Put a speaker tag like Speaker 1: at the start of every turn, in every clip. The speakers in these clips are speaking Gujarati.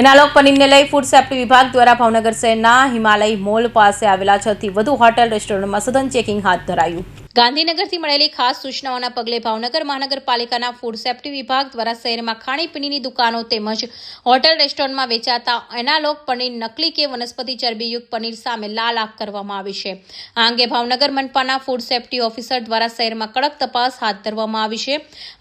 Speaker 1: એનાલોગ પનીરને લઈ ફૂડ સેફ્ટી વિભાગ દ્વારા ભાવનગર શહેરના હિમાલય મોલ પાસે આવેલા 6 થી વધુ હોટેલ રેસ્ટોરન્ટમાં સઘન ચેકિંગ હાથ ધરાયું। ગાંધીનગરથી મળેલી ખાસ સૂચનાઓના પગલે ભાવનગર મહાનગરપાલિકાના ફૂડ સેફ્ટી વિભાગ દ્વારા શહેરમાં ખાણીપીણીની દુકાનો તેમજ હોટેલ રેસ્ટોરન્ટમાં વેચાતા એનાલોગ પનીર નકલી કે વનસ્પતિ ચરબીયુક્ત પનીર સામે લાલ આંખ કરવામાં આવી છે। આ અંગે ભાવનગર મનપાના ફૂડ સેફ્ટી ઓફિસર દ્વારા શહેરમાં કડક તપાસ હાથ ધરવામાં આવી છે।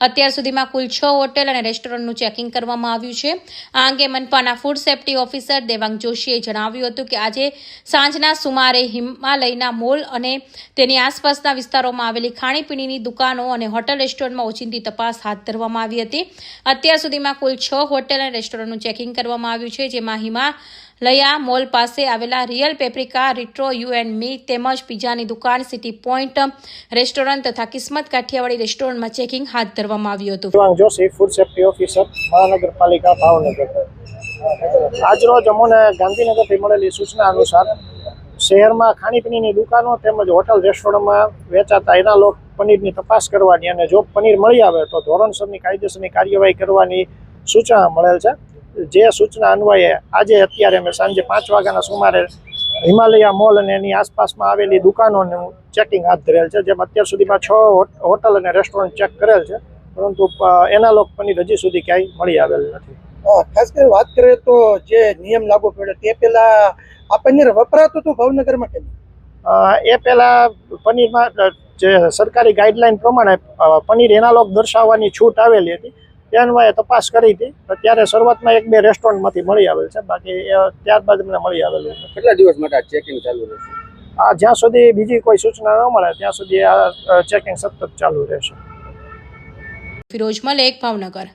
Speaker 1: અત્યાર સુધીમાં કુલ 6 હોટેલ અને રેસ્ટોરન્ટનું ચેકિંગ કરવામાં આવ્યું છે। આ અંગે મનપાના ફૂડ સેફ્ટી ઓફિસર દેવાંગ જોશીએ જણાવ્યું હતું કે આજે સાંજના સુમારે હિમાલયના મોલ અને તેની આસપાસના વિસ્તારોમાં આવેલી ખાણીપીણીની દુકાનો અને હોટેલ રેસ્ટોરન્ટમાં ઓચિંતી તપાસ હાથ ધરવામાં આવી હતી। અત્યાર સુધીમાં કુલ 6 હોટેલ અને રેસ્ટોરન્ટનું ચેકિંગ કરવામાં આવ્યું છે, જેમાં હિમાલયા મોલ પાસે આવેલા real paprika, retro, you and મી તેમજ પીઝાની દુકાન, સિટી પોઈન્ટ રેસ્ટોરન્ટ તથા કિસ્મત કાઠિયાવાડી રેસ્ટોરન્ટમાં ચેકિંગ હાથ ધરવામાં આવ્યું હતું।
Speaker 2: Devang Joshi, food safety officer, મહાનગરપાલિકા ભાવનગર। આજરોજ અમોને ગાંધીનગરથી મળેલી સૂચના અનુસાર શહેરમાં ખાણીપીણીની દુકાનો તેમજ હોટલ રેસ્ટોરન્ટમાં વેચાતા એનાલોગ પનીરની તપાસ કરવાની અને જો પનીર મળી આવે તો ધોરણસરની કાયદેસરની કાર્યવાહી કરવાની સૂચના મળેલ છે। જે સૂચના અન્વયે આજે અત્યારે અમે સાંજે 5 વાગ્યાના સુમારે હિમાલયા મોલ અને એની આસપાસમાં આવેલી દુકાનોનું ચેકિંગ હાથ ધરેલ છે, જેમાં અત્યાર સુધીમાં 6 હોટલ અને રેસ્ટોરન્ટ ચેક કરેલ છે, પરંતુ એનાલોગ પનીર હજી સુધી ક્યાંય મળી આવેલ નથી।
Speaker 3: ખાસ કરી વાત કરીએ તો જે નિયમ લાગુ પડ્યો તે પહેલા આ પનીર વપરાતું હતું ભાવનગરમાં કે
Speaker 2: એ પહેલાં પનીરમાં જે સરકારી ગાઈડલાઈન પ્રમાણે પનીર એનાલોગ દર્શાવવાની છૂટ આવેલી હતી, તે અન્વયે તપાસ કરી હતી। ત્યારે શરૂઆતમાં 1-2 રેસ્ટોરન્ટમાંથી મળી આવેલ છે, બાકી ત્યારબાદ અમને મળી આવેલું છે।
Speaker 4: કેટલા દિવસ માટે આ ચેકિંગ ચાલુ રહેશે?
Speaker 2: જ્યાં સુધી બીજી કોઈ સૂચના ન મળે ત્યાં સુધી આ ચેકિંગ સતત ચાલુ રહેશે।
Speaker 1: ફિરોઝ મલેક, ભાવનગર।